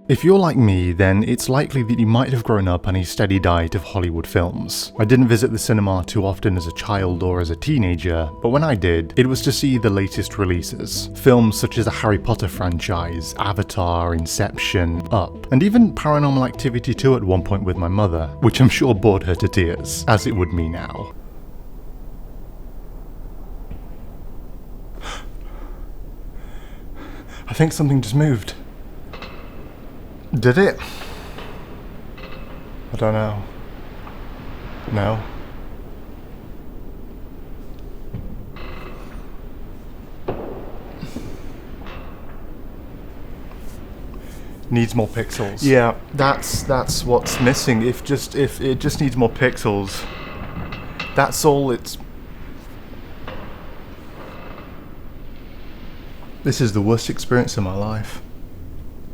If you're like me, then it's likely that you might have grown up on a steady diet of Hollywood films. I didn't visit the cinema too often as a child or as a teenager, but when I did, it was to see the latest releases. Films such as the Harry Potter franchise, Avatar, Inception, Up, and even Paranormal Activity 2 at one point with my mother, which I'm sure bored her to tears, as it would me now. I think something just moved. Did it? I don't know. No. Needs more pixels. Yeah, that's what's missing. If it just needs more pixels. That's all it's. This is the worst experience of my life.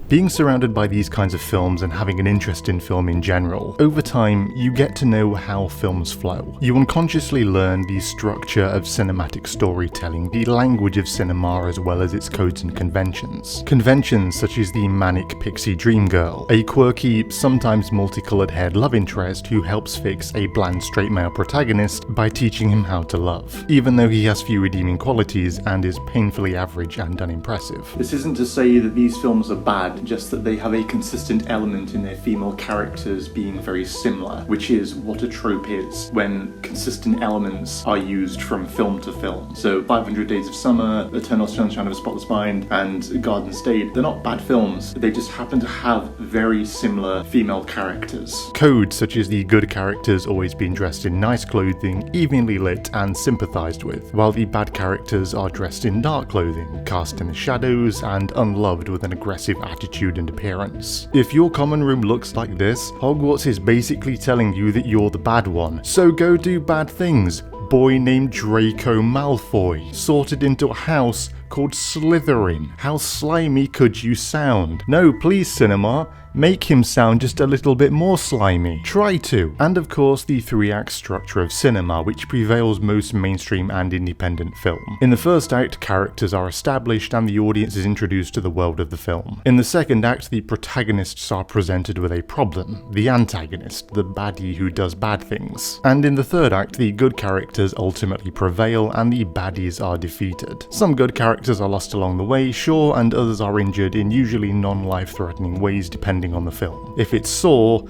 Being surrounded by these kinds of films and having an interest in film in general, over time you get to know how films flow. You unconsciously learn the structure of cinematic storytelling, the language of cinema as well as its codes and conventions. Conventions such as the manic pixie dream girl, a quirky, sometimes multicolored haired love interest who helps fix a bland straight male protagonist by teaching him how to love, even though he has few redeeming qualities and is painfully average and unimpressive. This isn't to say that these films are bad, just that they have a consistent element in their female characters being very similar, which is what a trope is, when consistent elements are used from film to film. So 500 Days of Summer, Eternal Sunshine of a Spotless Mind, and Garden State, they're not bad films, they just happen to have very similar female characters. Codes such as the good characters always being dressed in nice clothing, evenly lit and sympathised with, while the bad characters are dressed in dark clothing, cast in the shadows and unloved with an aggressive attitude and appearance. If your common room looks like this, Hogwarts is basically telling you that you're the bad one. So go do bad things. Boy named Draco Malfoy, sorted into a house called Slytherin. How slimy could you sound? No, please cinema, make him sound just a little bit more slimy. Try to. And of course the three-act structure of cinema, which prevails most mainstream and independent film. In the first act, characters are established and the audience is introduced to the world of the film. In the second act, the protagonists are presented with a problem, the antagonist, the baddie who does bad things. And in the third act, the good characters ultimately prevail and the baddies are defeated. Some good characters are lost along the way, sure, and others are injured in usually non-life-threatening ways depending on the film. If it's Saw,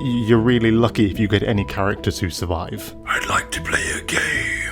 you're really lucky if you get any characters who survive. I'd like to play a game.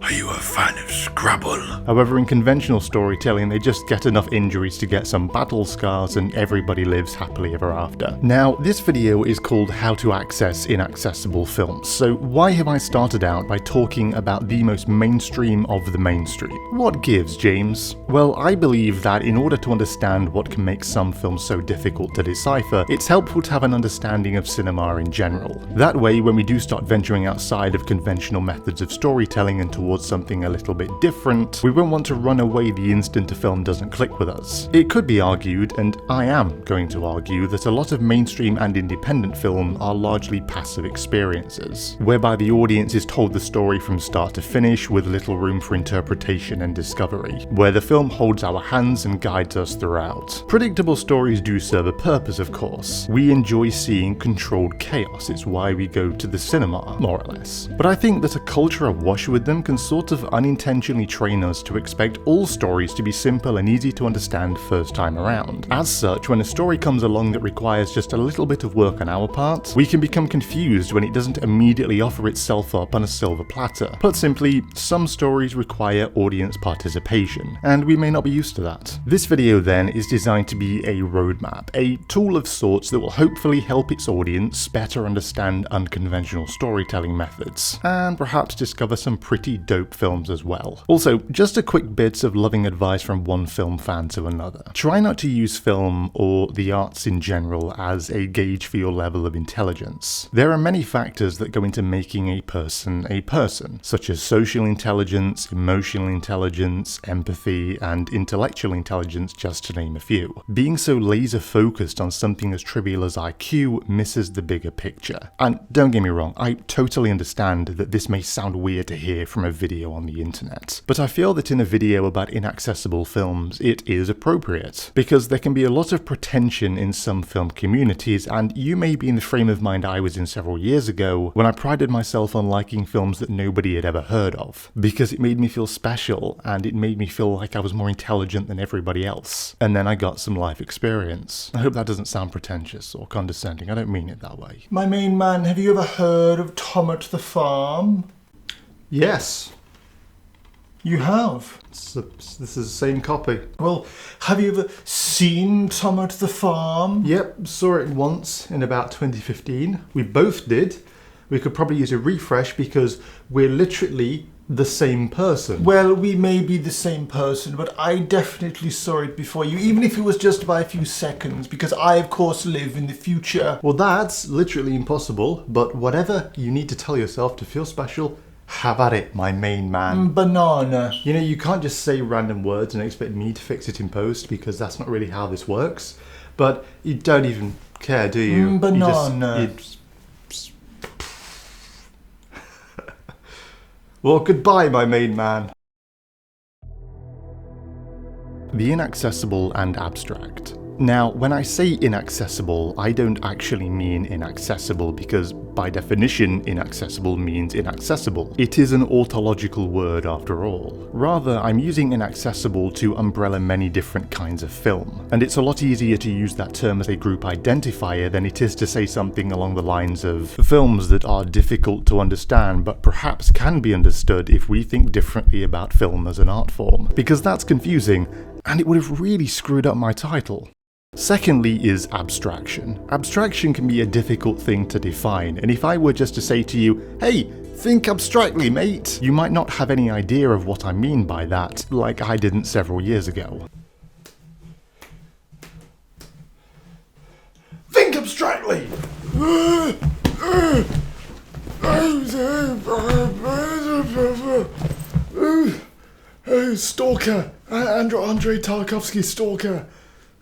Are you a fan of Scrabble? However, in conventional storytelling, they just get enough injuries to get some battle scars and everybody lives happily ever after. Now, this video is called How to Access Inaccessible Films, so why have I started out by talking about the most mainstream of the mainstream? What gives, James? Well, I believe that in order to understand what can make some films so difficult to decipher, it's helpful to have an understanding of cinema in general. That way, when we do start venturing outside of conventional methods of storytelling and towards something a little bit different, we won't want to run away the instant a film doesn't click with us. It could be argued, and I am going to argue, that a lot of mainstream and independent film are largely passive experiences, whereby the audience is told the story from start to finish with little room for interpretation and discovery, where the film holds our hands and guides us throughout. Predictable stories do serve a purpose, of course. We enjoy seeing controlled chaos, it's why we go to the cinema, more or less. But I think that a culture awash with them can sort of unintentionally train us to expect all stories to be simple and easy to understand first time around. As such, when a story comes along that requires just a little bit of work on our part, we can become confused when it doesn't immediately offer itself up on a silver platter. Put simply, some stories require audience participation, and we may not be used to that. This video then is designed to be a roadmap, a tool of sorts that will hopefully help its audience better understand unconventional storytelling methods, and perhaps discover some pretty dope films as well. Also, just a quick bit of loving advice from one film fan to another. Try not to use film or the arts in general as a gauge for your level of intelligence. There are many factors that go into making a person, such as social intelligence, emotional intelligence, empathy, and intellectual intelligence, just to name a few. Being so laser focused on something as trivial as IQ misses the bigger picture. And don't get me wrong, I totally understand that this may sound weird to hear from a video on the internet, but I feel that in a video about inaccessible films, it is appropriate, because there can be a lot of pretension in some film communities, and you may be in the frame of mind I was in several years ago when I prided myself on liking films that nobody had ever heard of, because it made me feel special, and it made me feel like I was more intelligent than everybody else. And then I got some life experience. I hope that doesn't sound pretentious or condescending, I don't mean it that way. My main man, have you ever heard of Tom at the Farm? Yes. You have? This is the same copy. Well, have you ever seen Tom at the Farm? Yep, saw it once in about 2015. We both did. We could probably use a refresh because we're literally the same person. Well, we may be the same person, but I definitely saw it before you, even if it was just by a few seconds, because I, of course, live in the future. Well, that's literally impossible, but whatever you need to tell yourself to feel special, have at it, my main man. Banana. You know, you can't just say random words and expect me to fix it in post, because that's not really how this works. But you don't even care, do you? Banana. You just Well, goodbye, my main man. The inaccessible and abstract. Now, when I say inaccessible, I don't actually mean inaccessible because, by definition, inaccessible means inaccessible. It is an autological word after all. Rather, I'm using inaccessible to umbrella many different kinds of film, and it's a lot easier to use that term as a group identifier than it is to say something along the lines of films that are difficult to understand but perhaps can be understood if we think differently about film as an art form, because that's confusing, and it would have really screwed up my title. Secondly is abstraction. Abstraction can be a difficult thing to define, and if I were just to say to you, hey, think abstractly, mate, you might not have any idea of what I mean by that, like I didn't several years ago. Think abstractly! Stalker! Andrei Tarkovsky Stalker!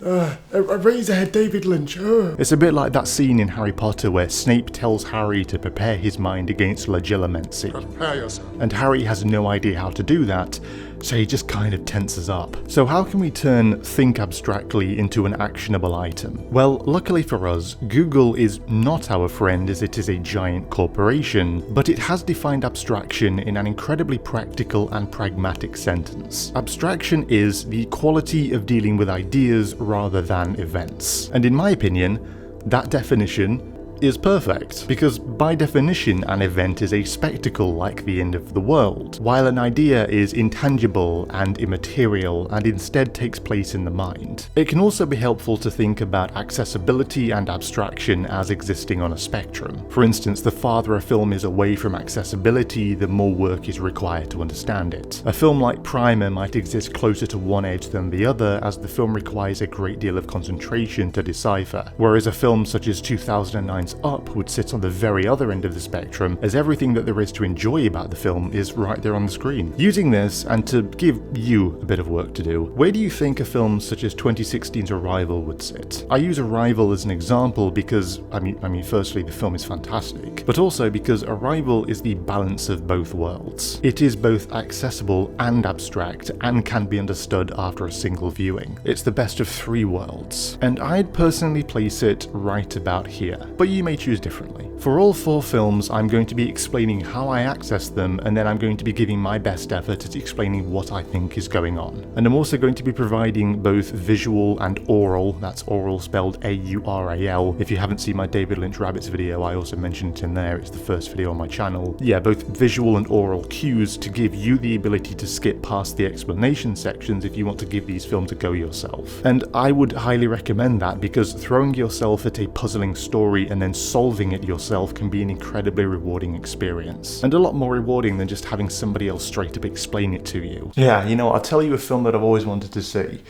Eraserhead David Lynch. It's a bit like that scene in Harry Potter where Snape tells Harry to prepare his mind against legilimency. Prepare yourself. And Harry has no idea how to do that, so he just kind of tenses up. So how can we turn think abstractly into an actionable item? Well, luckily for us, Google is not our friend as it is a giant corporation, but it has defined abstraction in an incredibly practical and pragmatic sentence. Abstraction is the quality of dealing with ideas rather than events. And in my opinion, that definition is perfect, because by definition an event is a spectacle like the end of the world, while an idea is intangible and immaterial and instead takes place in the mind. It can also be helpful to think about accessibility and abstraction as existing on a spectrum. For instance, the farther a film is away from accessibility, the more work is required to understand it. A film like Primer might exist closer to one edge than the other, as the film requires a great deal of concentration to decipher, whereas a film such as 2009's Up would sit on the very other end of the spectrum, as everything that there is to enjoy about the film is right there on the screen. Using this, and to give you a bit of work to do, where do you think a film such as 2016's Arrival would sit? I use Arrival as an example because, I mean, firstly, the film is fantastic, but also because Arrival is the balance of both worlds. It is both accessible and abstract, and can be understood after a single viewing. It's the best of three worlds, and I'd personally place it right about here, but you may choose differently. For all four films, I'm going to be explaining how I access them, and then I'm going to be giving my best effort at explaining what I think is going on. And I'm also going to be providing both visual and oral, that's oral spelled A-U-R-A-L. If you haven't seen my David Lynch Rabbits video, I also mentioned it in there, it's the first video on my channel. Yeah, both visual and oral cues to give you the ability to skip past the explanation sections if you want to give these films a go yourself. And I would highly recommend that, because throwing yourself at a puzzling story and then solving it yourself yourself can be an incredibly rewarding experience, and a lot more rewarding than just having somebody else straight up explain it to you. Yeah, you know, I'll tell you a film that I've always wanted to see.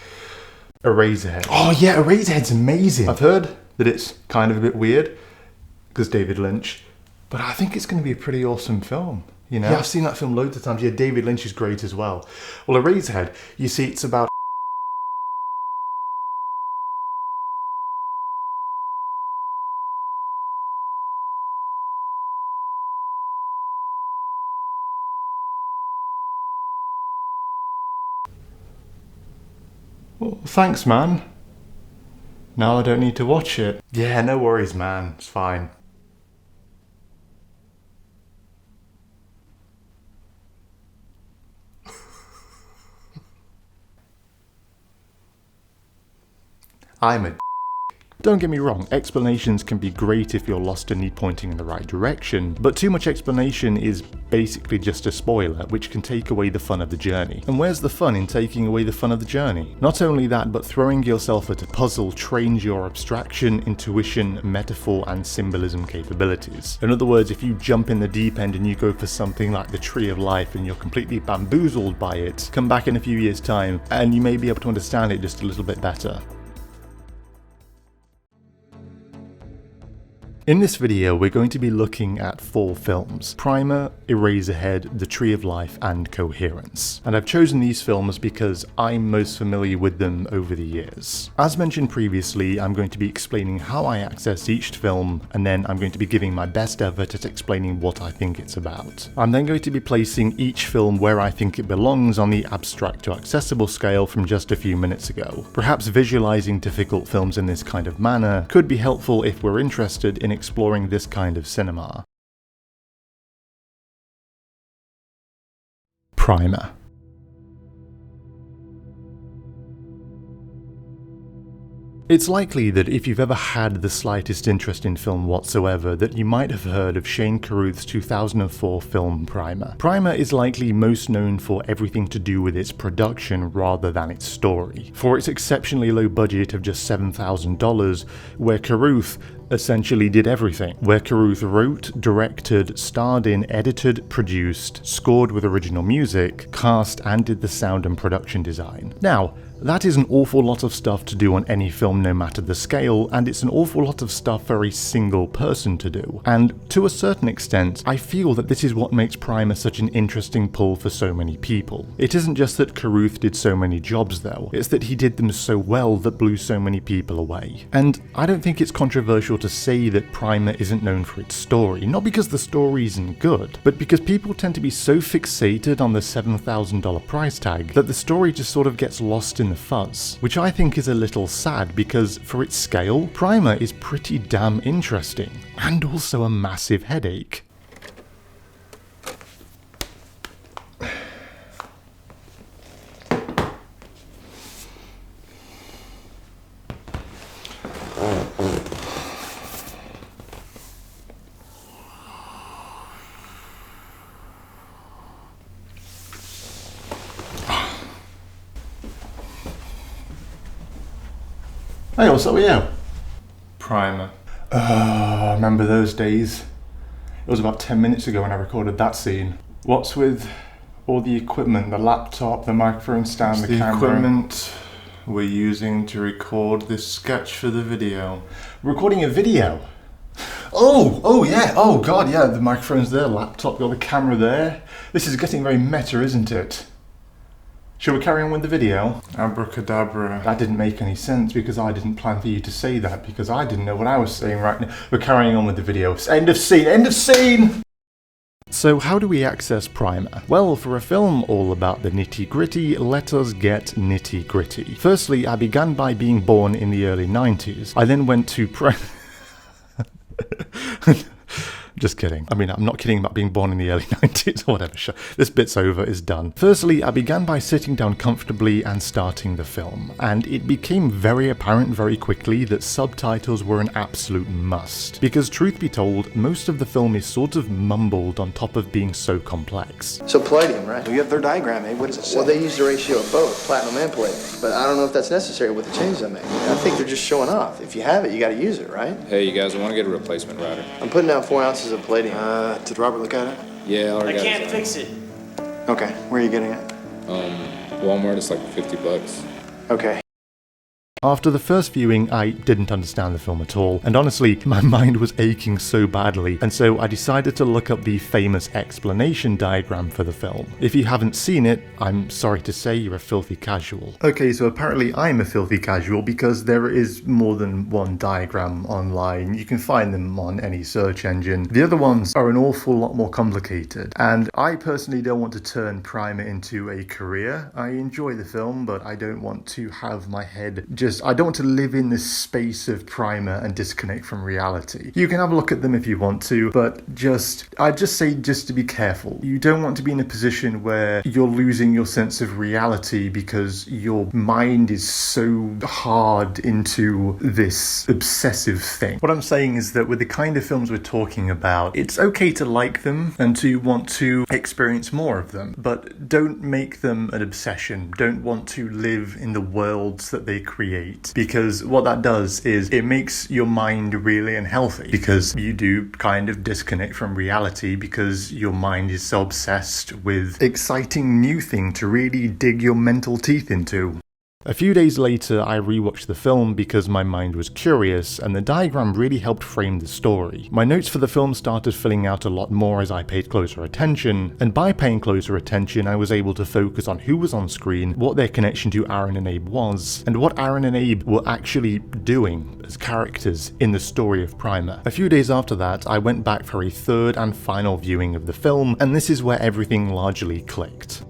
Eraserhead. Oh yeah, Eraserhead's amazing. I've heard that it's kind of a bit weird, because David Lynch, but I think it's going to be a pretty awesome film. You know, yeah, I've seen that film loads of times. Yeah, David Lynch is great as well. Well, Eraserhead, you see, it's about... Well, thanks, man. Now I don't need to watch it. Yeah, no worries, man. It's fine. I'm a... Don't get me wrong, explanations can be great if you're lost and need pointing in the right direction, but too much explanation is basically just a spoiler, which can take away the fun of the journey. And where's the fun in taking away the fun of the journey? Not only that, but throwing yourself at a puzzle trains your abstraction, intuition, metaphor, and symbolism capabilities. In other words, if you jump in the deep end and you go for something like the Tree of Life and you're completely bamboozled by it, come back in a few years' time and you may be able to understand it just a little bit better. In this video, we're going to be looking at 4 films: Primer, Eraserhead, The Tree of Life, and Coherence. And I've chosen these films because I'm most familiar with them over the years. As mentioned previously, I'm going to be explaining how I access each film, and then I'm going to be giving my best effort at explaining what I think it's about. I'm then going to be placing each film where I think it belongs on the abstract to accessible scale from just a few minutes ago. Perhaps visualizing difficult films in this kind of manner could be helpful if we're interested in exploring this kind of cinema. Primer. It's likely that if you've ever had the slightest interest in film whatsoever, that you might have heard of Shane Carruth's 2004 film Primer. Primer is likely most known for everything to do with its production rather than its story. For its exceptionally low budget of just $7,000, where Carruth essentially did everything. Where Carruth wrote, directed, starred in, edited, produced, scored with original music, cast, and did the sound and production design. Now, that is an awful lot of stuff to do on any film no matter the scale, and it's an awful lot of stuff for a single person to do. And to a certain extent, I feel that this is what makes Primer such an interesting pull for so many people. It isn't just that Carruth did so many jobs though, it's that he did them so well that blew so many people away. And I don't think it's controversial to say that Primer isn't known for its story, not because the story isn't good, but because people tend to be so fixated on the $7,000 price tag that the story just sort of gets lost in the fuzz, which I think is a little sad because for its scale, Primer is pretty damn interesting, and also a massive headache. Hey, what's up with you? Primer. Remember those days? It was about 10 minutes ago when I recorded that scene. What's with all the equipment, the laptop, the microphone stand, the camera? Equipment we're using to record this sketch for the video. Recording a video? Oh yeah, oh god, yeah, the microphone's there, laptop, got the camera there. This is getting very meta, isn't it? Shall we carry on with the video? Abracadabra. That didn't make any sense because I didn't plan for you to say that because I didn't know what I was saying right now. We're carrying on with the video. End of scene, end of scene! So how do we access Primer? Well, for a film all about the nitty-gritty, let us get nitty-gritty. Firstly, I began by being born in the early 90s. I then went to Just kidding. I mean, I'm not kidding about being born in the early 90s or whatever. Sure. This bit's over, is done. Firstly, I began by sitting down comfortably and starting the film, and it became very apparent very quickly that subtitles were an absolute must. Because truth be told, most of the film is sort of mumbled on top of being so complex. So palladium, right? You have their diagram, eh? What does it say? Well, they use the ratio of both, platinum and palladium. But I don't know if that's necessary with the changes I make. I think they're just showing off. If you have it, you gotta use it, right? Hey, you guys, I want to get a replacement router. I'm putting down 4 ounces of palladium. Did Robert look at it? Yeah, I already I got can't it. fix it. Okay, where are you getting it? Walmart, it's like $50. Okay. After the first viewing, I didn't understand the film at all, and honestly, my mind was aching so badly, and so I decided to look up the famous explanation diagram for the film. If you haven't seen it, I'm sorry to say you're a filthy casual. Okay, so apparently I'm a filthy casual because there is more than one diagram online. You can find them on any search engine. The other ones are an awful lot more complicated, and I personally don't want to turn Primer into a career. I enjoy the film, but I don't want to have my head I don't want to live in this space of Primer and disconnect from reality. You can have a look at them if you want to, but I'd just say to be careful. You don't want to be in a position where you're losing your sense of reality because your mind is so hard into this obsessive thing. What I'm saying is that with the kind of films we're talking about, it's okay to like them and to want to experience more of them, but don't make them an obsession. Don't want to live in the worlds that they create. Because what that does is it makes your mind really unhealthy, because you do kind of disconnect from reality because your mind is so obsessed with exciting new thing to really dig your mental teeth into. A few days later, I rewatched the film because my mind was curious, and the diagram really helped frame the story. My notes for the film started filling out a lot more as I paid closer attention, and by paying closer attention, I was able to focus on who was on screen, what their connection to Aaron and Abe was, and what Aaron and Abe were actually doing as characters in the story of Primer. A few days after that, I went back for a third and final viewing of the film, and this is where everything largely clicked.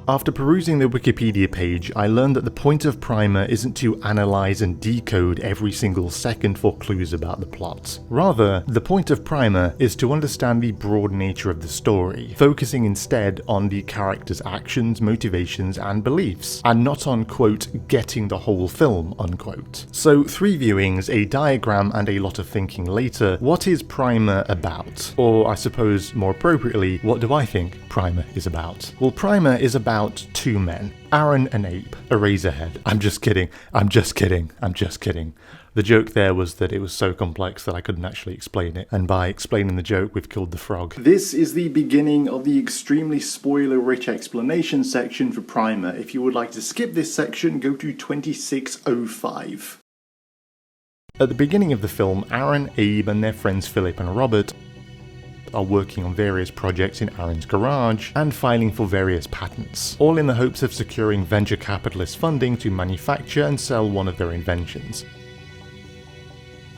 After perusing the Wikipedia page, I learned that the point of Primer isn't to analyze and decode every single second for clues about the plot. Rather, the point of Primer is to understand the broad nature of the story, focusing instead on the characters' actions, motivations, and beliefs, and not on, quote, getting the whole film, unquote. So 3 viewings, a diagram, and a lot of thinking later, what is Primer about? Or, I suppose, more appropriately, what do I think Primer is about? Well, Primer is about 2 men, Aaron and Abe, Eraserhead. I'm just kidding. The joke there was that it was so complex that I couldn't actually explain it, and by explaining the joke, we've killed the frog. This is the beginning of the extremely spoiler-rich explanation section for Primer. If you would like to skip this section, go to 2605. At the beginning of the film, Aaron, Abe, and their friends Philip and Robert are working on various projects in Aaron's garage and filing for various patents, all in the hopes of securing venture capitalist funding to manufacture and sell one of their inventions.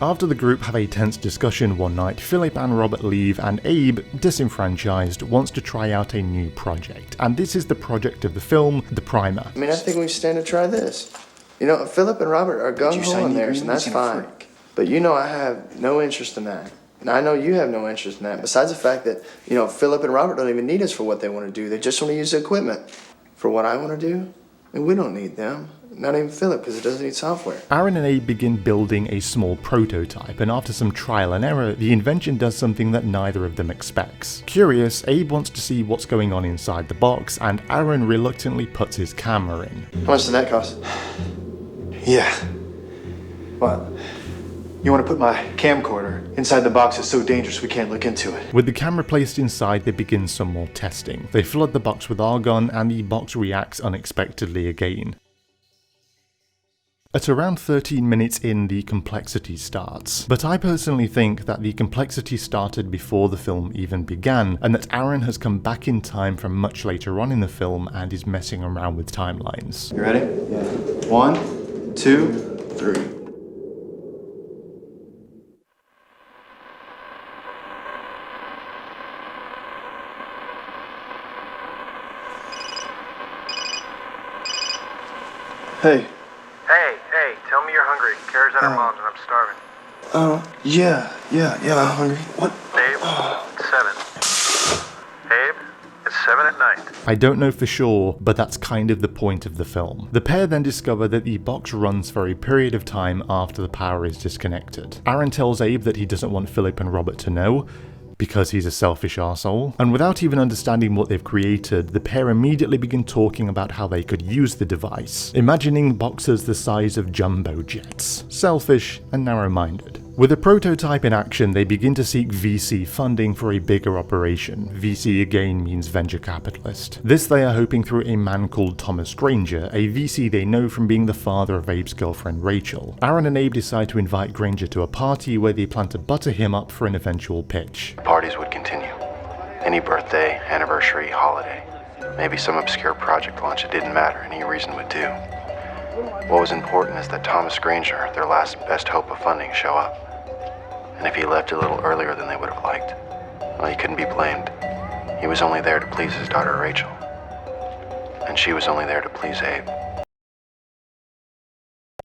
After the group have a tense discussion one night, Philip and Robert leave, and Abe, disenfranchised, wants to try out a new project. And this is the project of the film, The Primer. I mean, I think we stand to try this. You know, Philip and Robert are gung-ho in theirs, and that's fine. But you know I have no interest in that. And I know you have no interest in that, besides the fact that, you know, Philip and Robert don't even need us for what they want to do. They just want to use the equipment. For what I want to do, and we don't need them. Not even Philip, because it doesn't need software. Aaron and Abe begin building a small prototype, and after some trial and error, the invention does something that neither of them expects. Curious, Abe wants to see what's going on inside the box, and Aaron reluctantly puts his camera in. How much did that cost? Yeah. What? You want to put my camcorder inside the box? It's so dangerous we can't look into it. With the camera placed inside, they begin some more testing. They flood the box with argon, and the box reacts unexpectedly again. At around 13 minutes in, the complexity starts. But I personally think that the complexity started before the film even began, and that Aaron has come back in time from much later on in the film and is messing around with timelines. You ready? Yeah. 1, 2, 3. Hey. Hey, tell me you're hungry. Kara's at her mom's and I'm starving. Yeah, I'm hungry. What? Abe, it's 7. Abe, it's 7 at night. I don't know for sure, but that's kind of the point of the film. The pair then discover that the box runs for a period of time after the power is disconnected. Aaron tells Abe that he doesn't want Philip and Robert to know, because he's a selfish arsehole, and without even understanding what they've created, the pair immediately begin talking about how they could use the device, imagining boxes the size of jumbo jets. Selfish and narrow-minded. With a prototype in action, they begin to seek VC funding for a bigger operation. VC again means venture capitalist. This they are hoping through a man called Thomas Granger, a VC they know from being the father of Abe's girlfriend Rachel. Aaron and Abe decide to invite Granger to a party where they plan to butter him up for an eventual pitch. Parties would continue. Any birthday, anniversary, holiday. Maybe some obscure project launch, it didn't matter, any reason would do. What was important is that Thomas Granger, their last best hope of funding, show up. And if he left a little earlier than they would have liked, well, he couldn't be blamed. He was only there to please his daughter Rachel. And she was only there to please Abe.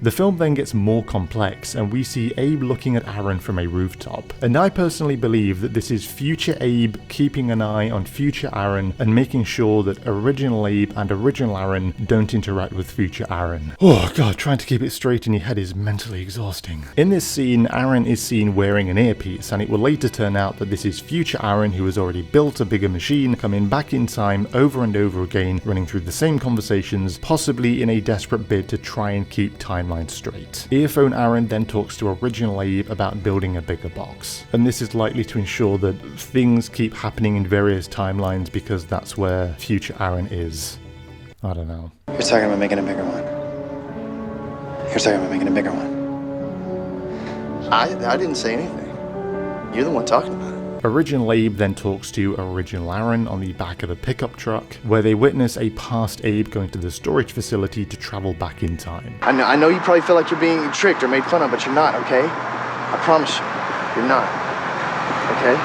The film then gets more complex, and we see Abe looking at Aaron from a rooftop. And I personally believe that this is future Abe keeping an eye on future Aaron and making sure that original Abe and original Aaron don't interact with future Aaron. Oh god, trying to keep it straight in your head is mentally exhausting. In this scene, Aaron is seen wearing an earpiece, and it will later turn out that this is future Aaron who has already built a bigger machine, coming back in time over and over again, running through the same conversations, possibly in a desperate bid to try and keep time straight. Earphone Aaron then talks to original Abe about building a bigger box, and this is likely to ensure that things keep happening in various timelines because that's where future Aaron is. I don't know. You're talking about making a bigger one. You're talking about making a bigger one. I didn't say anything. You're the one talking about it. Original Abe then talks to original Aaron on the back of a pickup truck, where they witness a past Abe going to the storage facility to travel back in time. I know you probably feel like you're being tricked or made fun of, but you're not, okay? I promise you, you're not, okay?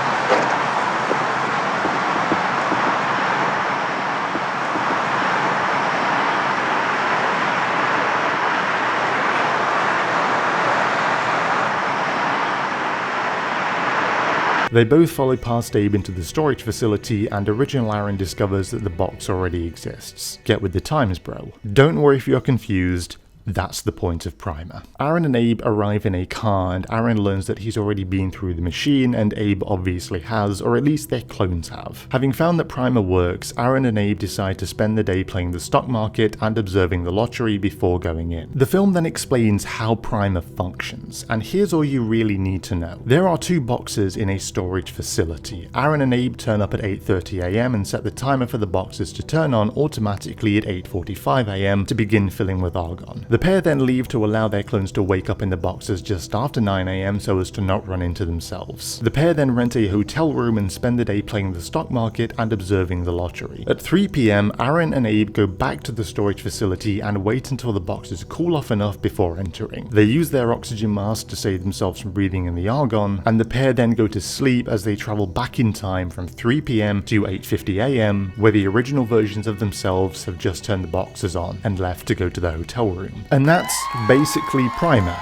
They both follow past Abe into the storage facility, and original Aaron discovers that the box already exists. Get with the times, bro. Don't worry if you're confused. That's the point of Primer. Aaron and Abe arrive in a car, and Aaron learns that he's already been through the machine, and Abe obviously has, or at least their clones have. Having found that Primer works, Aaron and Abe decide to spend the day playing the stock market and observing the lottery before going in. The film then explains how Primer functions, and here's all you really need to know. There are 2 boxes in a storage facility. Aaron and Abe turn up at 8:30 AM and set the timer for the boxes to turn on automatically at 8:45 AM to begin filling with argon. The pair then leave to allow their clones to wake up in the boxes just after 9 AM so as to not run into themselves. The pair then rent a hotel room and spend the day playing the stock market and observing the lottery. At 3 PM, Aaron and Abe go back to the storage facility and wait until the boxes cool off enough before entering. They use their oxygen mask to save themselves from breathing in the argon, and the pair then go to sleep as they travel back in time from 3 PM to 8:50 AM, where the original versions of themselves have just turned the boxes on and left to go to the hotel room. And that's basically Primer.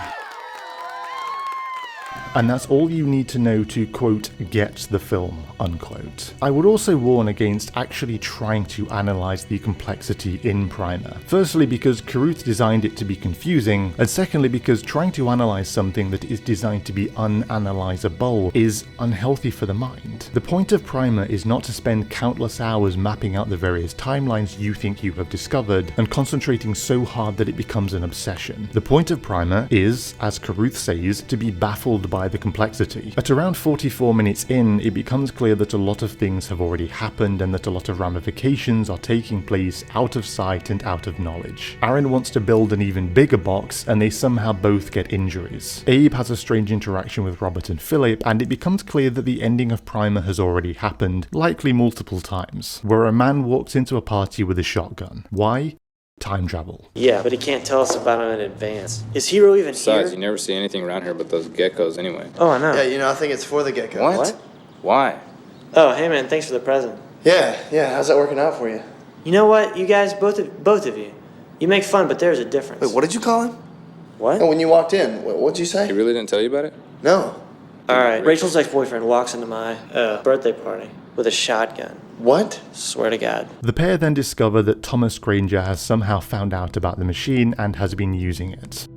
And that's all you need to know to, quote, get the film, unquote. I would also warn against actually trying to analyze the complexity in Primer. Firstly, because Carruth designed it to be confusing, and secondly, because trying to analyze something that is designed to be unanalyzable is unhealthy for the mind. The point of Primer is not to spend countless hours mapping out the various timelines you think you have discovered and concentrating so hard that it becomes an obsession. The point of Primer is, as Carruth says, to be baffled by the complexity. At around 44 minutes in, it becomes clear that a lot of things have already happened and that a lot of ramifications are taking place out of sight and out of knowledge. Aaron wants to build an even bigger box, and they somehow both get injuries. Abe has a strange interaction with Robert and Philip, and it becomes clear that the ending of Primer has already happened, likely multiple times, where a man walks into a party with a shotgun. Why? Time travel. Yeah, but he can't tell us about him in advance. Is Hero even Besides, here? you never see anything around here but those geckos anyway. Oh, I know. Yeah, I think it's for the gecko. What? Why? Oh, hey man, thanks for the present. Yeah, how's that working out for you? You know what, you guys, both of you, you make fun, but there's a difference. Wait, what did you call him? What? Oh, when you walked in, what'd you say? He really didn't tell you about it? No. Alright, Rachel's ex-boyfriend walks into my birthday party with a shotgun. What? Swear to God. The pair then discover that Thomas Granger has somehow found out about the machine and has been using it.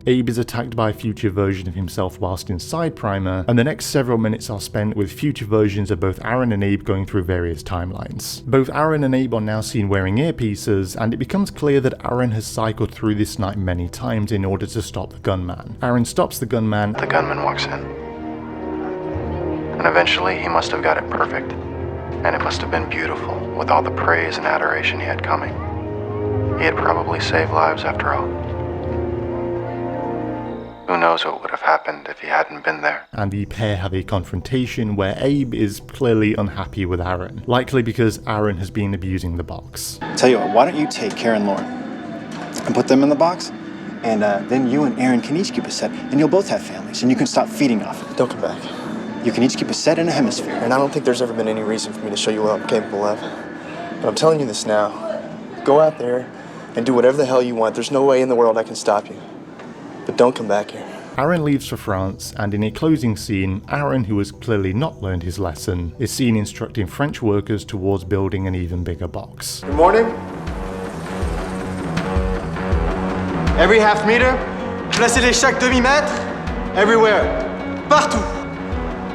Abe is attacked by a future version of himself whilst inside Primer, and the next several minutes are spent with future versions of both Aaron and Abe going through various timelines. Both Aaron and Abe are now seen wearing earpieces, and it becomes clear that Aaron has cycled through this night many times in order to stop the gunman. Aaron stops the gunman. The gunman walks in. And eventually he must have got it perfect. And it must have been beautiful, with all the praise and adoration he had coming. He had probably saved lives after all. Who knows what would have happened if he hadn't been there. And the pair have a confrontation where Abe is clearly unhappy with Aaron, likely because Aaron has been abusing the box. Tell you what, why don't you take Karen and Lauren and put them in the box, and then you and Aaron can each keep a set, and you'll both have families, and you can stop feeding off it. Don't come back. You can each keep a set and a hemisphere. And I don't think there's ever been any reason for me to show you what I'm capable of. But I'm telling you this now. Go out there and do whatever the hell you want. There's no way in the world I can stop you. But don't come back here. Aaron leaves for France, and in a closing scene, Aaron, who has clearly not learned his lesson, is seen instructing French workers towards building an even bigger box. Good morning. Every half meter, placez les chaque demi-mètre, everywhere, partout,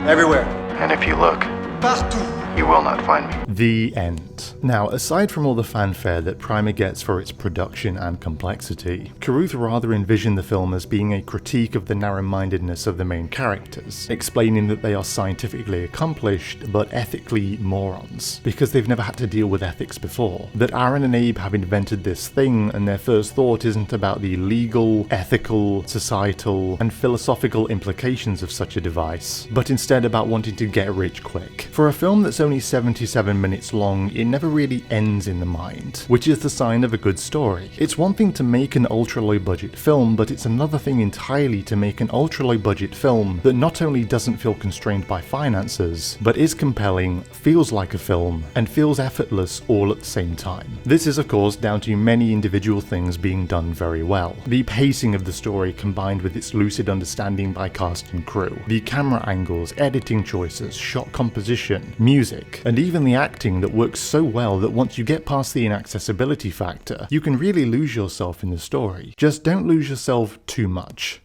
everywhere, And if you look, partout. you will not find me. The end. Now, aside from all the fanfare that Primer gets for its production and complexity, Carruth rather envisioned the film as being a critique of the narrow-mindedness of the main characters, explaining that they are scientifically accomplished but ethically morons, because they've never had to deal with ethics before. That Aaron and Abe have invented this thing, and their first thought isn't about the legal, ethical, societal, and philosophical implications of such a device, but instead about wanting to get rich quick. For a film that's only 77 minutes long, it never really ends in the mind, which is the sign of a good story. It's one thing to make an ultra-low budget film, but it's another thing entirely to make an ultra-low budget film that not only doesn't feel constrained by finances, but is compelling, feels like a film, and feels effortless all at the same time. This is of course down to many individual things being done very well. The pacing of the story combined with its lucid understanding by cast and crew, the camera angles, editing choices, shot composition, music, and even the acting that works so well that once you get past the inaccessibility factor, you can really lose yourself in the story. Just don't lose yourself too much.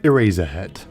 Eraserhead.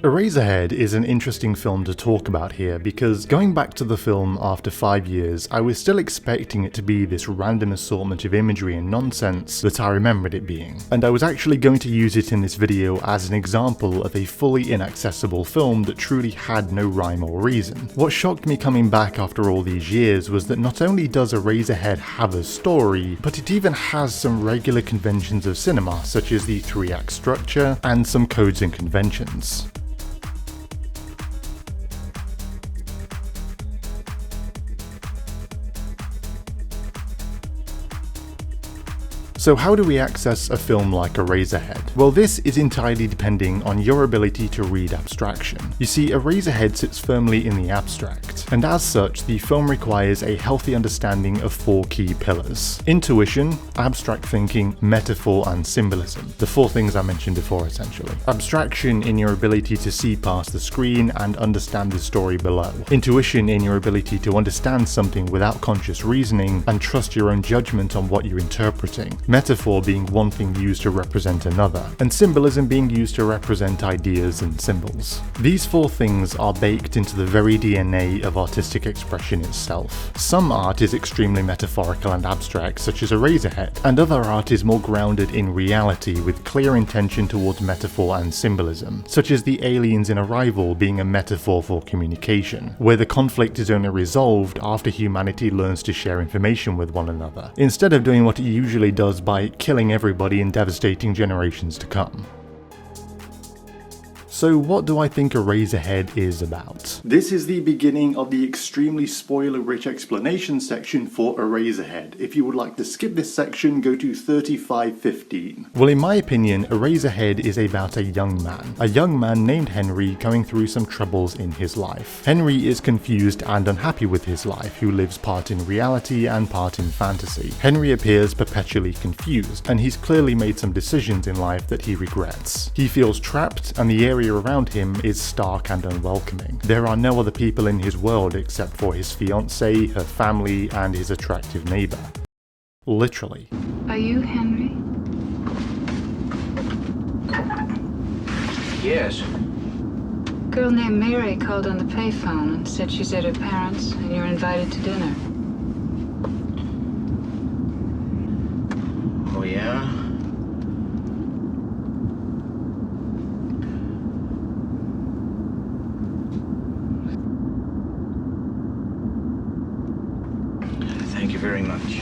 Eraserhead is an interesting film to talk about here because going back to the film after 5 years, I was still expecting it to be this random assortment of imagery and nonsense that I remembered it being, and I was actually going to use it in this video as an example of a fully inaccessible film that truly had no rhyme or reason. What shocked me coming back after all these years was that not only does Eraserhead have a story, but it even has some regular conventions of cinema, such as the 3-act structure and some codes and conventions. So how do we access a film like Eraserhead? Well, this is entirely depending on your ability to read abstraction. You see, Eraserhead sits firmly in the abstract, and as such, the film requires a healthy understanding of 4 key pillars: intuition, abstract thinking, metaphor, and symbolism. The 4 things I mentioned before, essentially. Abstraction in your ability to see past the screen and understand the story below. Intuition in your ability to understand something without conscious reasoning and trust your own judgment on what you're interpreting. Metaphor being one thing used to represent another, and symbolism being used to represent ideas and symbols. These 4 things are baked into the very DNA of artistic expression itself. Some art is extremely metaphorical and abstract, such as Eraserhead, and other art is more grounded in reality with clear intention towards metaphor and symbolism, such as the aliens in Arrival being a metaphor for communication, where the conflict is only resolved after humanity learns to share information with one another, instead of doing what it usually does by killing everybody and devastating generations to come. So what do I think Eraserhead is about? This is the beginning of the extremely spoiler-rich explanation section for Eraserhead. If you would like to skip this section, go to 35:15. Well, in my opinion, Eraserhead is about a young man named Henry going through some troubles in his life. Henry is confused and unhappy with his life, who lives part in reality and part in fantasy. Henry appears perpetually confused, and he's clearly made some decisions in life that he regrets. He feels trapped, and the area around him is stark and unwelcoming. There are no other people in his world except for his fiancée, her family, and his attractive neighbor. Literally. Are you Henry? Yes. A girl named Mary called on the payphone and said she's at her parents' and you're invited to dinner. Oh, yeah? Thank you very much.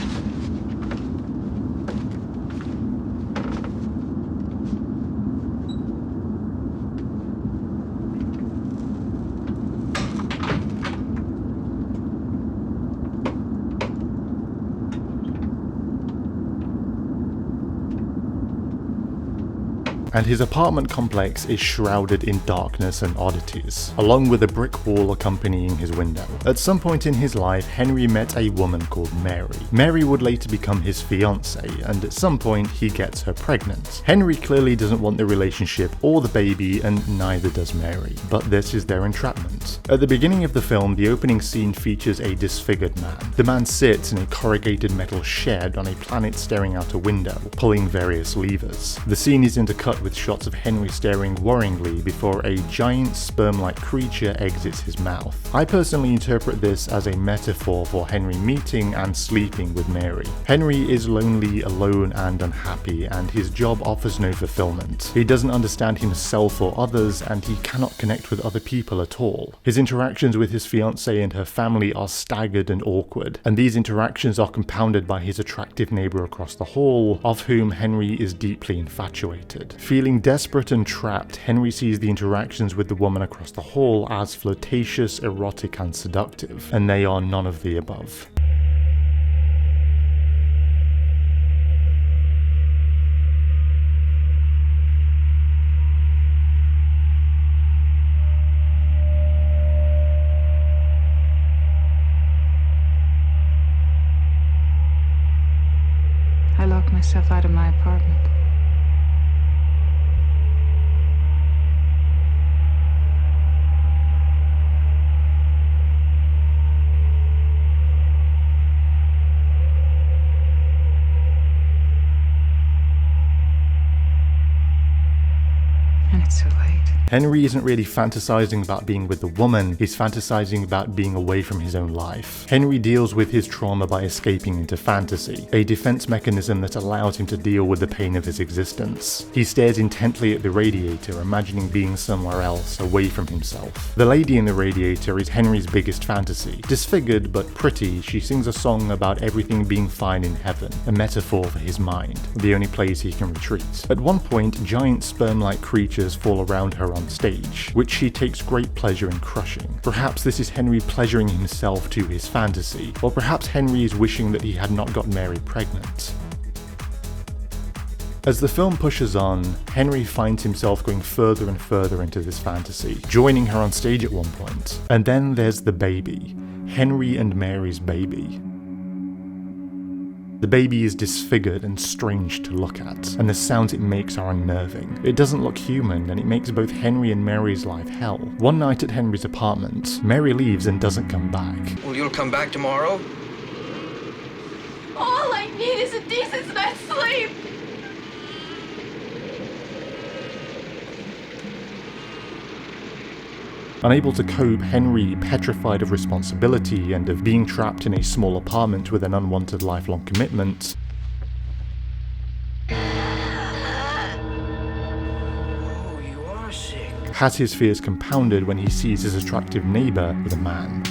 And his apartment complex is shrouded in darkness and oddities, along with a brick wall accompanying his window. At some point in his life, Henry met a woman called Mary. Mary would later become his fiancée, and at some point he gets her pregnant. Henry clearly doesn't want the relationship or the baby, and neither does Mary. But this is their entrapment. At the beginning of the film, the opening scene features a disfigured man. The man sits in a corrugated metal shed on a planet staring out a window, pulling various levers. The scene is intercut with shots of Henry staring worryingly before a giant sperm-like creature exits his mouth. I personally interpret this as a metaphor for Henry meeting and sleeping with Mary. Henry is lonely, alone, and unhappy, and his job offers no fulfillment. He doesn't understand himself or others, and he cannot connect with other people at all. His interactions with his fiancée and her family are staggered and awkward, and these interactions are compounded by his attractive neighbor across the hall, of whom Henry is deeply infatuated. Feeling desperate and trapped, Henry sees the interactions with the woman across the hall as flirtatious, erotic, and seductive, and they are none of the above. I locked myself out of my apartment. And it's so late. Henry isn't really fantasizing about being with the woman, he's fantasizing about being away from his own life. Henry deals with his trauma by escaping into fantasy, a defense mechanism that allows him to deal with the pain of his existence. He stares intently at the radiator, imagining being somewhere else, away from himself. The lady in the radiator is Henry's biggest fantasy. Disfigured but pretty, she sings a song about everything being fine in heaven, a metaphor for his mind, the only place he can retreat. At one point, giant sperm-like creatures fall around her on stage, which she takes great pleasure in crushing. Perhaps this is Henry pleasuring himself to his fantasy, or perhaps Henry is wishing that he had not got Mary pregnant. As the film pushes on, Henry finds himself going further and further into this fantasy, joining her on stage at one point. And then there's the baby, Henry and Mary's baby. The baby is disfigured and strange to look at, and the sounds it makes are unnerving. It doesn't look human, and it makes both Henry and Mary's life hell. One night at Henry's apartment, Mary leaves and doesn't come back. Well, you'll come back tomorrow? All I need is a decent night's sleep. Unable to cope, Henry, petrified of responsibility and of being trapped in a small apartment with an unwanted lifelong commitment, has his fears compounded when he sees his attractive neighbor with a man.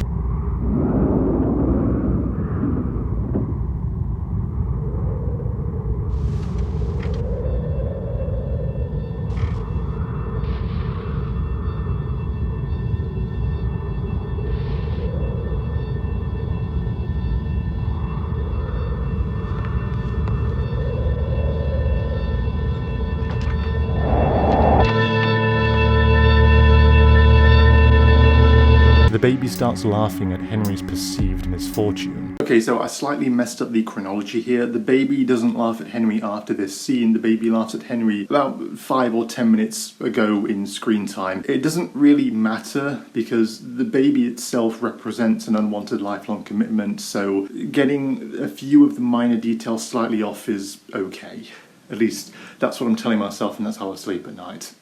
starts laughing at Henry's perceived misfortune. Okay, so I slightly messed up the chronology here. The baby doesn't laugh at Henry after this scene. The baby laughs at Henry about 5 or 10 minutes ago in screen time. It doesn't really matter because the baby itself represents an unwanted lifelong commitment, so getting a few of the minor details slightly off is okay. At least that's what I'm telling myself, and that's how I sleep at night.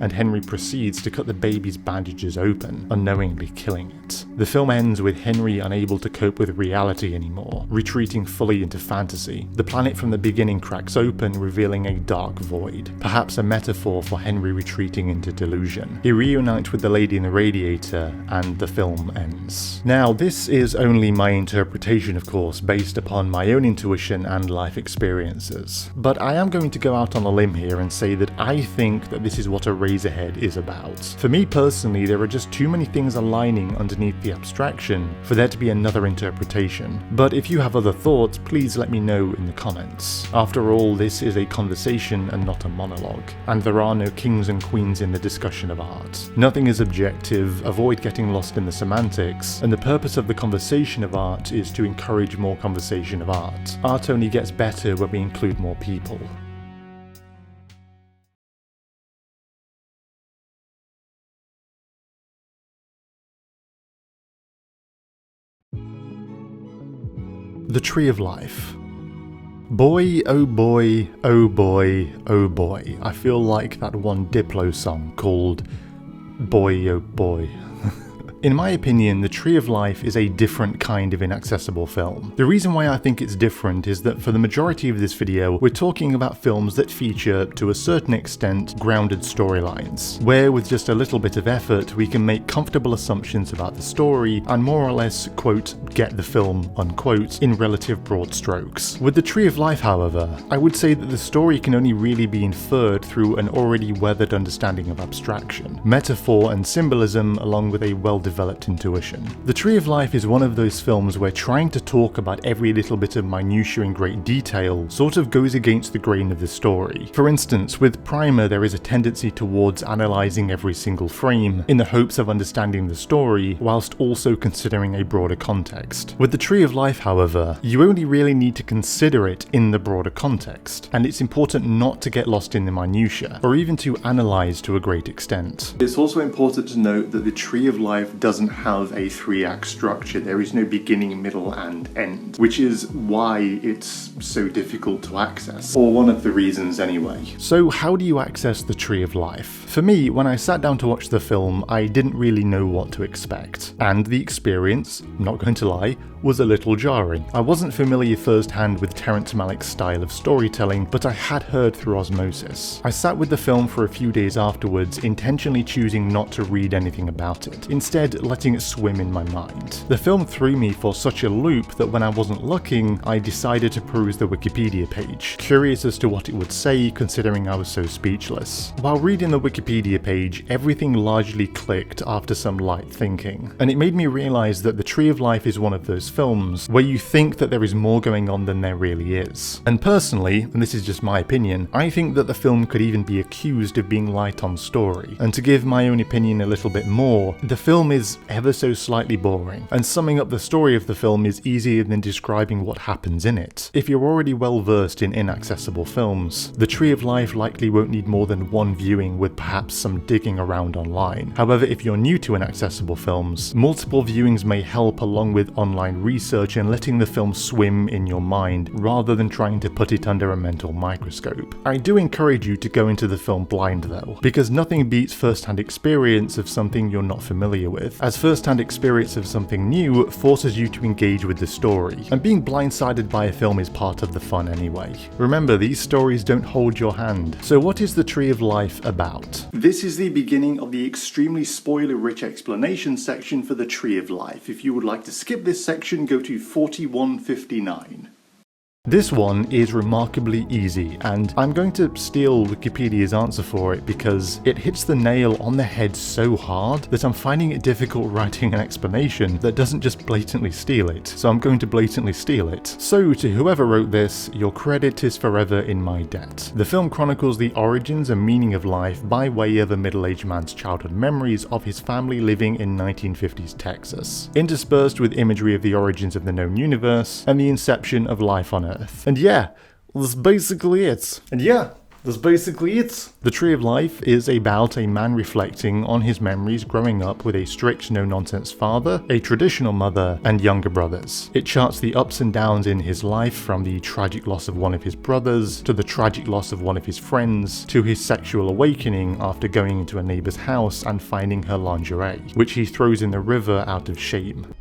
And Henry proceeds to cut the baby's bandages open, unknowingly killing it. The film ends with Henry unable to cope with reality anymore, retreating fully into fantasy. The planet from the beginning cracks open, revealing a dark void, perhaps a metaphor for Henry retreating into delusion. He reunites with the lady in the radiator, and the film ends. Now, this is only my interpretation, of course, based upon my own intuition and life experiences. But I am going to go out on a limb here and say that I think that this is what Eraserhead is about. For me personally, there are just too many things aligning underneath the abstraction for there to be another interpretation. But if you have other thoughts, please let me know in the comments. After all, this is a conversation and not a monologue, and there are no kings and queens in the discussion of art. Nothing is objective, avoid getting lost in the semantics, and the purpose of the conversation of art is to encourage more conversation of art. Art only gets better when we include more people. The Tree of Life. Boy, oh boy, oh boy, oh boy. I feel like that one Diplo song called Boy, oh boy. In my opinion, The Tree of Life is a different kind of inaccessible film. The reason why I think it's different is that for the majority of this video, we're talking about films that feature, to a certain extent, grounded storylines, where with just a little bit of effort, we can make comfortable assumptions about the story and more or less, quote, get the film, unquote, in relative broad strokes. With The Tree of Life, however, I would say that the story can only really be inferred through an already weathered understanding of abstraction, metaphor and symbolism, along with a well-developed intuition. The Tree of Life is one of those films where trying to talk about every little bit of minutiae in great detail sort of goes against the grain of the story. For instance, with Primer there is a tendency towards analysing every single frame in the hopes of understanding the story, whilst also considering a broader context. With The Tree of Life, however, you only really need to consider it in the broader context, and it's important not to get lost in the minutiae, or even to analyse to a great extent. It's also important to note that The Tree of Life doesn't have a 3-act structure. There is no beginning, middle and end, which is why it's so difficult to access, or one of the reasons anyway. So how do you access The Tree of Life? For me, when I sat down to watch the film, I didn't really know what to expect, and the experience, I'm not going to lie, was a little jarring. I wasn't familiar firsthand with Terrence Malick's style of storytelling, but I had heard through osmosis. I sat with the film for a few days afterwards, intentionally choosing not to read anything about it, instead letting it swim in my mind. The film threw me for such a loop that when I wasn't looking, I decided to peruse the Wikipedia page, curious as to what it would say considering I was so speechless. While reading the Wikipedia page, everything largely clicked after some light thinking, and it made me realise that The Tree of Life is one of those films where you think that there is more going on than there really is. And personally, and this is just my opinion, I think that the film could even be accused of being light on story. And to give my own opinion a little bit more, the film is ever so slightly boring, and summing up the story of the film is easier than describing what happens in it. If you're already well versed in inaccessible films, The Tree of Life likely won't need more than one viewing with perhaps some digging around online. However, if you're new to inaccessible films, multiple viewings may help, along with online research and letting the film swim in your mind rather than trying to put it under a mental microscope. I do encourage you to go into the film blind though, because nothing beats first-hand experience of something you're not familiar with, as first-hand experience of something new forces you to engage with the story, and being blindsided by a film is part of the fun anyway. Remember, these stories don't hold your hand. So what is The Tree of Life about? This is the beginning of the extremely spoiler-rich explanation section for The Tree of Life. If you would like to skip this section, go to 4159. This one is remarkably easy, and I'm going to steal Wikipedia's answer for it because it hits the nail on the head so hard that I'm finding it difficult writing an explanation that doesn't just blatantly steal it, so I'm going to blatantly steal it. So to whoever wrote this, your credit is forever in my debt. The film chronicles the origins and meaning of life by way of a middle-aged man's childhood memories of his family living in 1950s Texas, interspersed with imagery of the origins of the known universe and the inception of life on Earth. And yeah, that's basically it. The Tree of Life is about a man reflecting on his memories growing up with a strict no-nonsense father, a traditional mother, and younger brothers. It charts the ups and downs in his life, from the tragic loss of one of his brothers, to the tragic loss of one of his friends, to his sexual awakening after going into a neighbor's house and finding her lingerie, which he throws in the river out of shame.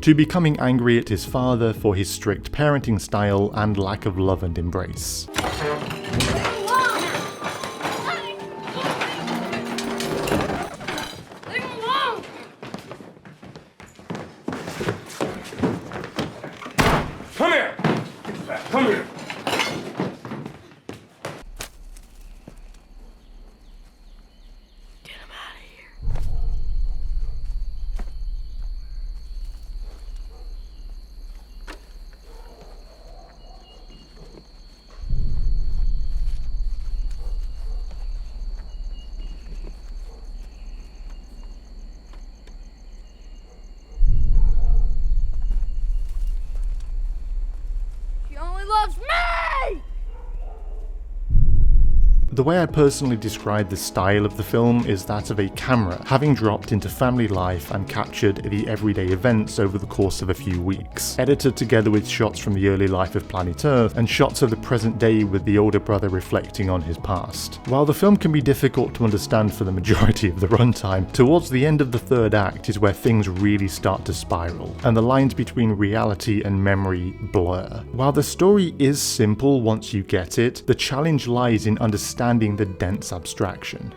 To becoming angry at his father for his strict parenting style and lack of love and embrace. Come here! Come here! The way I personally describe the style of the film is that of a camera having dropped into family life and captured the everyday events over the course of a few weeks, edited together with shots from the early life of planet Earth and shots of the present day with the older brother reflecting on his past. While the film can be difficult to understand for the majority of the runtime, towards the end of the third act is where things really start to spiral, and the lines between reality and memory blur. While the story is simple once you get it, the challenge lies in understanding the dense abstraction.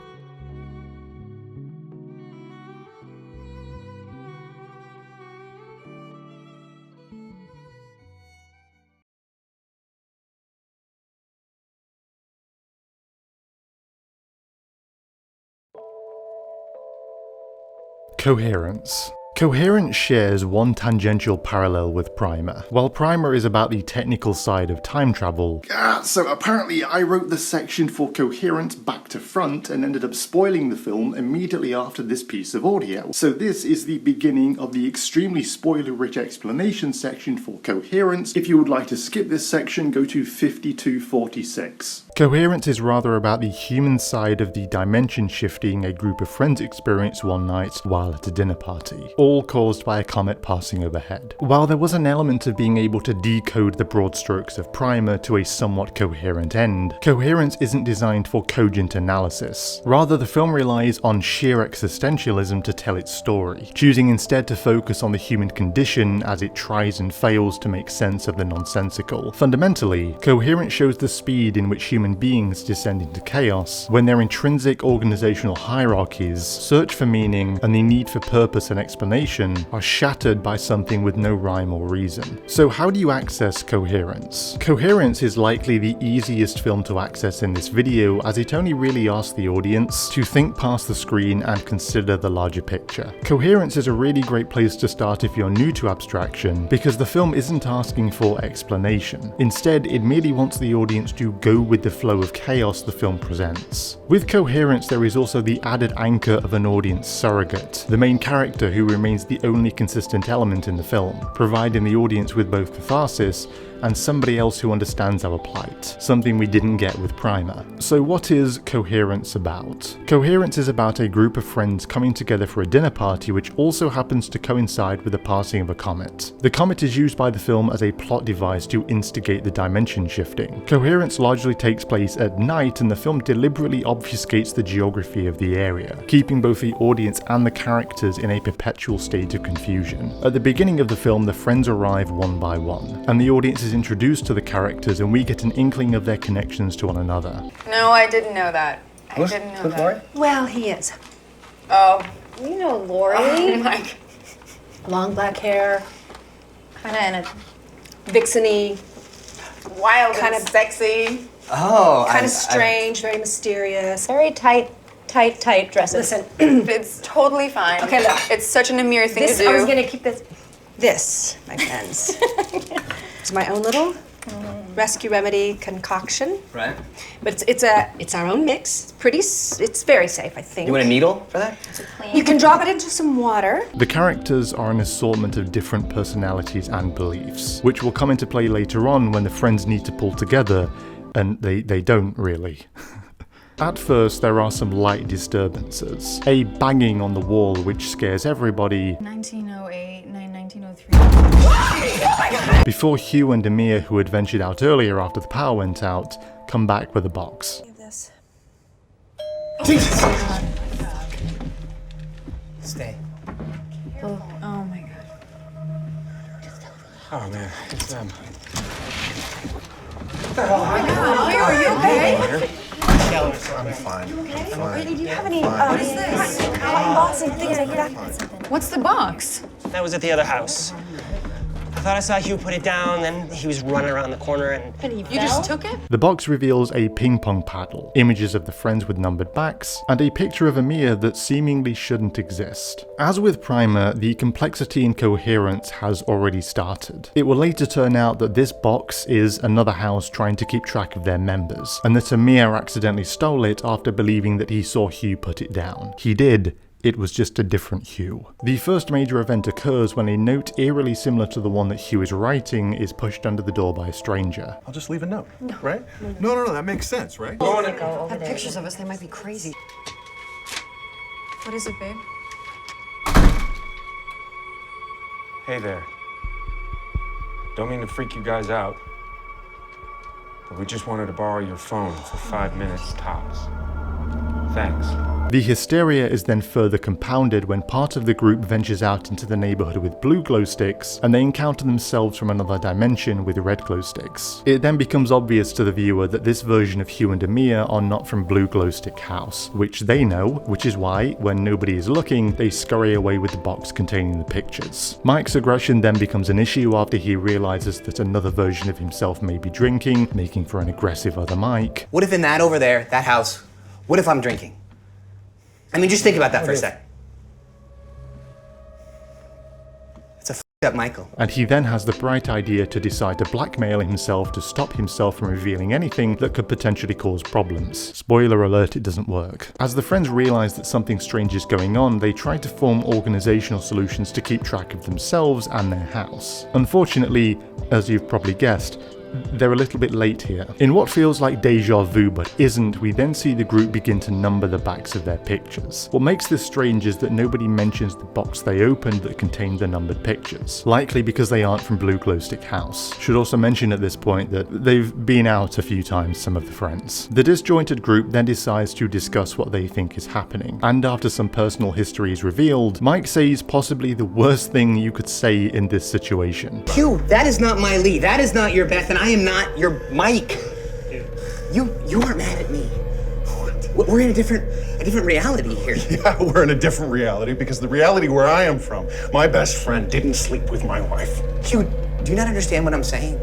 Coherence. Coherence shares one tangential parallel with Primer. While Primer is about the technical side of time travel, so apparently I wrote the section for Coherence back to front and ended up spoiling the film immediately after this piece of audio. So this is the beginning of the extremely spoiler-rich explanation section for Coherence. If you would like to skip this section, go to 5246. Coherence is rather about the human side of the dimension shifting a group of friends experience one night while at a dinner party, all caused by a comet passing overhead. While there was an element of being able to decode the broad strokes of Primer to a somewhat coherent end, Coherence isn't designed for cogent analysis. Rather, the film relies on sheer existentialism to tell its story, choosing instead to focus on the human condition as it tries and fails to make sense of the nonsensical. Fundamentally, Coherence shows the speed in which human beings descend into chaos when their intrinsic organizational hierarchies, search for meaning, and the need for purpose and explanation are shattered by something with no rhyme or reason. So how do you access Coherence? Coherence is likely the easiest film to access in this video, as it only really asks the audience to think past the screen and consider the larger picture. Coherence is a really great place to start if you're new to abstraction, because the film isn't asking for explanation. Instead, it merely wants the audience to go with the flow of chaos the film presents. With Coherence, there is also the added anchor of an audience surrogate, the main character who remains the only consistent element in the film, providing the audience with both catharsis and somebody else who understands our plight, something we didn't get with Primer. So what is Coherence about? Coherence is about a group of friends coming together for a dinner party which also happens to coincide with the passing of a comet. The comet is used by the film as a plot device to instigate the dimension shifting. Coherence largely takes place at night, and the film deliberately obfuscates the geography of the area, keeping both the audience and the characters in a perpetual state of confusion. At the beginning of the film, the friends arrive one by one, and the audience is introduced to the characters, and we get an inkling of their connections to one another. No, I didn't know that. I didn't know that. Well, he is. Oh. You know Lori. Oh my. Long black hair, kind of in a vixeny, Wild kind and of sexy. Oh, kind of strange, very mysterious, very tight dresses. Listen, it's totally fine. Okay, look. It's such an Amir thing to do. I was gonna keep this. This, my friends, is my own little rescue remedy concoction. Right. But it's our own mix. It's very safe, I think. You want a needle for that? You can drop it into some water. The characters are an assortment of different personalities and beliefs, which will come into play later on when the friends need to pull together, and they don't really. At first, there are some light disturbances. A banging on the wall which scares everybody. 1908, 1903. Before Hugh and Amir, who had ventured out earlier after the power went out, come back with a box. This. Jesus! Stay. Oh my god. Oh man, it's them. Are you okay? I'm fine. Do you have any what is this? Cotton balls and things like that? What's the box? That was at the other house. I thought I saw Hugh put it down, then he was running around the corner and You just took it? The box reveals a ping pong paddle, images of the friends with numbered backs, and a picture of Amir that seemingly shouldn't exist. As with Primer, the complexity in Coherence has already started. It will later turn out that this box is another house trying to keep track of their members, and that Amir accidentally stole it after believing that he saw Hugh put it down. He did. It was just a different Hugh. The first major event occurs when a note eerily similar to the one that Hugh is writing is pushed under the door by a stranger. I'll just leave a note, right? No, that makes sense, right? Have pictures of us. They might be crazy. What is it, babe? Hey there. Don't mean to freak you guys out, but we just wanted to borrow your phone for 5 minutes tops. Thanks. The hysteria is then further compounded when part of the group ventures out into the neighborhood with blue glow sticks, and they encounter themselves from another dimension with red glow sticks. It then becomes obvious to the viewer that this version of Hugh and Amir are not from Blue Glow Stick House, which they know, which is why, when nobody is looking, they scurry away with the box containing the pictures. Mike's aggression then becomes an issue after he realizes that another version of himself may be drinking, making for an aggressive other Mike. What if in that over there, that house, what if I'm drinking? I mean, just think about that for a sec. It's a f***ed up Michael. And he then has the bright idea to decide to blackmail himself to stop himself from revealing anything that could potentially cause problems. Spoiler alert, it doesn't work. As the friends realize that something strange is going on, they try to form organizational solutions to keep track of themselves and their house. Unfortunately, as you've probably guessed, they're a little bit late here. In what feels like deja vu but isn't, we then see the group begin to number the backs of their pictures. What makes this strange is that nobody mentions the box they opened that contained the numbered pictures, likely because they aren't from Blue Glow Stick House. Should also mention at this point that they've been out a few times, some of the friends. The disjointed group then decides to discuss what they think is happening, and after some personal history is revealed, Mike says possibly the worst thing you could say in this situation. Hugh, that is not my Lee. That is not your Beth, and I am not your Mike. You aren't mad at me. We're in a different reality here. Yeah, we're in a different reality because the reality where I am from, my best friend didn't sleep with my wife. Hugh, do you not understand what I'm saying?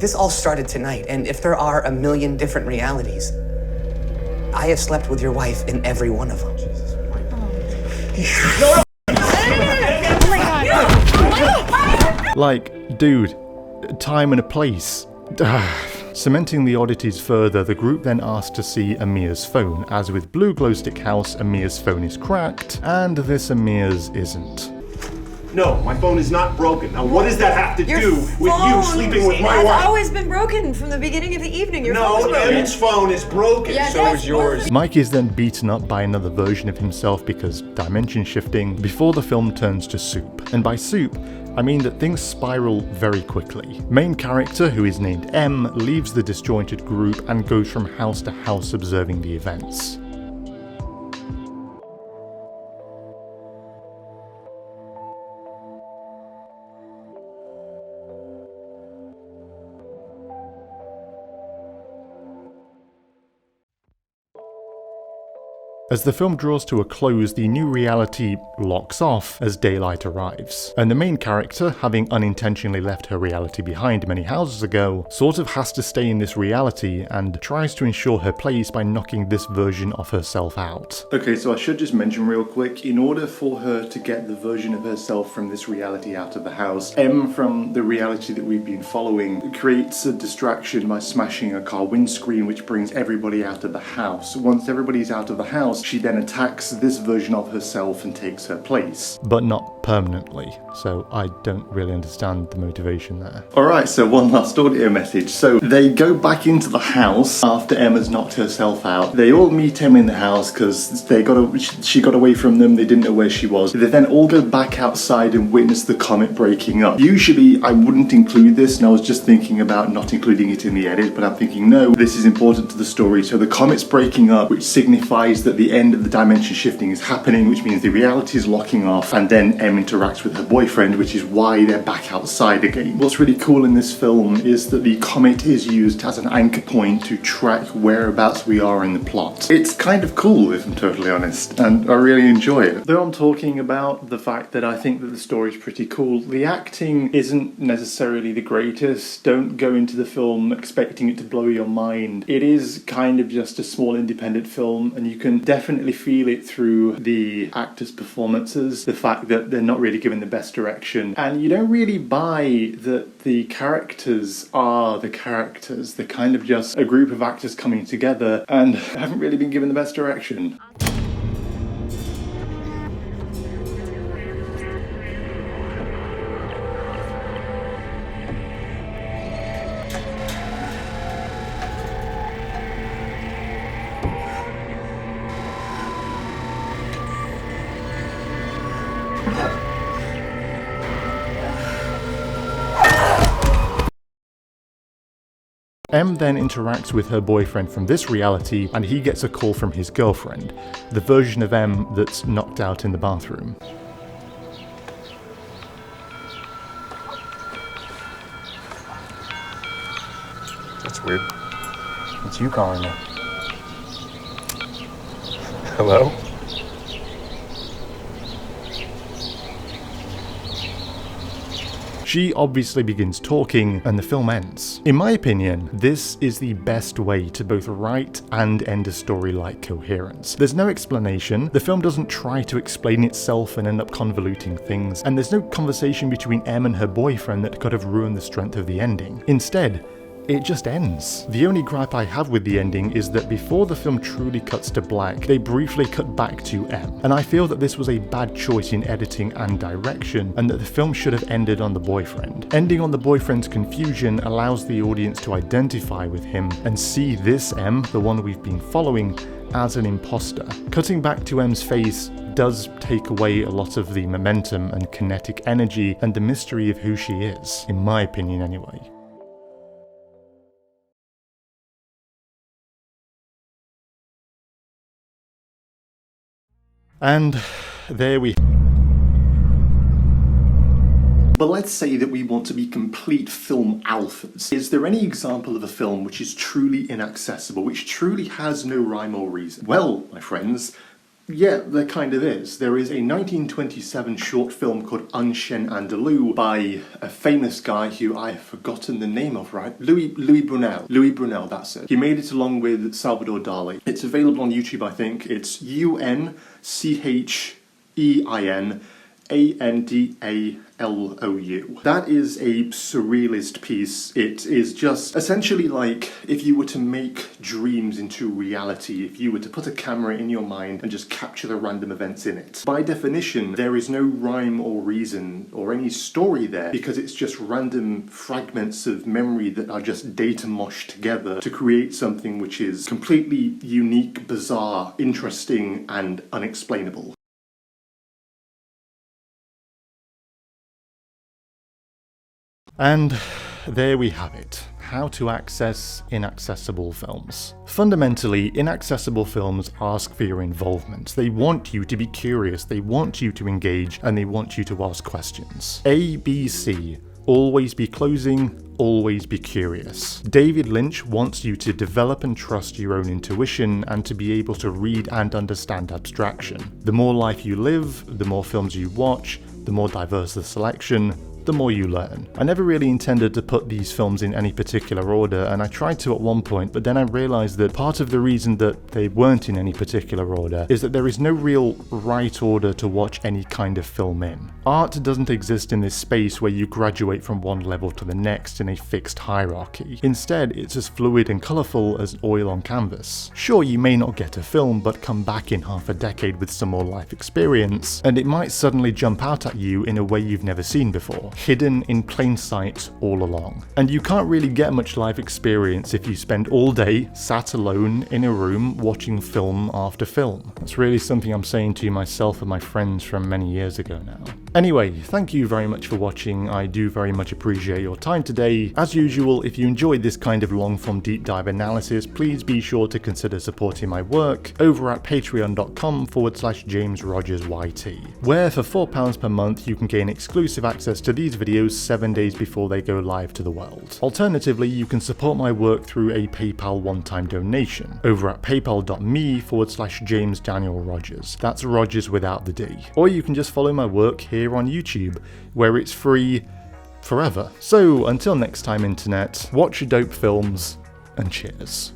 This all started tonight, and if there are a million different realities, I have slept with your wife in every one of them. Jesus. Like, dude, time and a place. Cementing the oddities further, the group then asks to see Amir's phone. As with Blue Glow Stick House, Amir's phone is cracked, and this Amir's isn't. No, my phone is not broken. Now, what does that have to Your do with you phone sleeping with my has wife? always been broken from the beginning of the evening. Your No, phone's broken. Em's phone is broken. Yeah, So is yours. Mike is then beaten up by another version of himself because dimension shifting before the film turns to soup. And by soup, I mean that things spiral very quickly. Main character, who is named M, leaves the disjointed group and goes from house to house observing the events. As the film draws to a close, the new reality locks off as daylight arrives, and the main character, having unintentionally left her reality behind many houses ago, sort of has to stay in this reality and tries to ensure her place by knocking this version of herself out. Okay, so I should just mention real quick, in order for her to get the version of herself from this reality out of the house, M from the reality that we've been following creates a distraction by smashing a car windscreen, which brings everybody out of the house. Once everybody's out of the house, she then attacks this version of herself and takes her place. But not permanently, so I don't really understand the motivation there. Alright, so one last audio message. So they go back into the house after Emma's knocked herself out. They all meet Emma in the house because she got away from them, they didn't know where she was. They then all go back outside and witness the comet breaking up. Usually I wouldn't include this, and I was just thinking about not including it in the edit, but I'm thinking no, this is important to the story. So the comet's breaking up, which signifies that the end of the dimension shifting is happening, which means the reality is locking off, and then Em interacts with her boyfriend, which is why they're back outside again. What's really cool in this film is that the comet is used as an anchor point to track whereabouts we are in the plot. It's kind of cool, if I'm totally honest, and I really enjoy it. Though I'm talking about the fact that I think that the story's pretty cool, the acting isn't necessarily the greatest. Don't go into the film expecting it to blow your mind. It is kind of just a small independent film, and you can definitely feel it through the actors' performances, the fact that they're not really given the best direction, and you don't really buy that the characters are the characters. They're kind of just a group of actors coming together and haven't really been given the best direction. Em then interacts with her boyfriend from this reality, and he gets a call from his girlfriend, the version of Em that's knocked out in the bathroom. That's weird. It's you calling me. Hello? She obviously begins talking, and the film ends. In my opinion, this is the best way to both write and end a story like Coherence. There's no explanation, the film doesn't try to explain itself and end up convoluting things, and there's no conversation between Em and her boyfriend that could have ruined the strength of the ending. Instead, it just ends. The only gripe I have with the ending is that before the film truly cuts to black, they briefly cut back to Em, and I feel that this was a bad choice in editing and direction, and that the film should have ended on the boyfriend. Ending on the boyfriend's confusion allows the audience to identify with him and see this Em, the one we've been following, as an imposter. Cutting back to Em's face does take away a lot of the momentum and kinetic energy and the mystery of who she is, in my opinion anyway. And there we... But let's say that we want to be complete film alphas. Is there any example of a film which is truly inaccessible, which truly has no rhyme or reason? Well, my friends, yeah, there kind of is. There is a 1927 short film called Un Chien Andalou by a famous guy who I've forgotten the name of, right? Louis Brunel. Louis Brunel, that's it. He made it along with Salvador Dali. It's available on YouTube, I think. It's UNCHEIN Andalou. That is a surrealist piece. It is just essentially like if you were to make dreams into reality, if you were to put a camera in your mind and just capture the random events in it. By definition, there is no rhyme or reason or any story there because it's just random fragments of memory that are just data moshed together to create something which is completely unique, bizarre, interesting, and unexplainable. And there we have it. How to access inaccessible films. Fundamentally, inaccessible films ask for your involvement. They want you to be curious, they want you to engage, and they want you to ask questions. A, B, C. Always be closing, always be curious. David Lynch wants you to develop and trust your own intuition and to be able to read and understand abstraction. The more life you live, the more films you watch, the more diverse the selection, the more you learn. I never really intended to put these films in any particular order, and I tried to at one point, but then I realized that part of the reason that they weren't in any particular order is that there is no real right order to watch any kind of film in. Art doesn't exist in this space where you graduate from one level to the next in a fixed hierarchy. Instead, it's as fluid and colourful as oil on canvas. Sure, you may not get a film, but come back in half a decade with some more life experience, and it might suddenly jump out at you in a way you've never seen before. Hidden in plain sight all along. And you can't really get much life experience if you spend all day sat alone in a room watching film after film. That's really something I'm saying to myself and my friends from many years ago now. Anyway, thank you very much for watching. I do very much appreciate your time today. As usual, if you enjoyed this kind of long-form deep dive analysis, please be sure to consider supporting my work over at patreon.com/JamesRogersYT, where for £4 per month you can gain exclusive access to these videos 7 days before they go live to the world. Alternatively, you can support my work through a PayPal one-time donation over at paypal.me/JamesDanielRogers. That's Rogers without the D. Or you can just follow my work here on YouTube, where it's free forever. So until next time, internet, watch your dope films and cheers.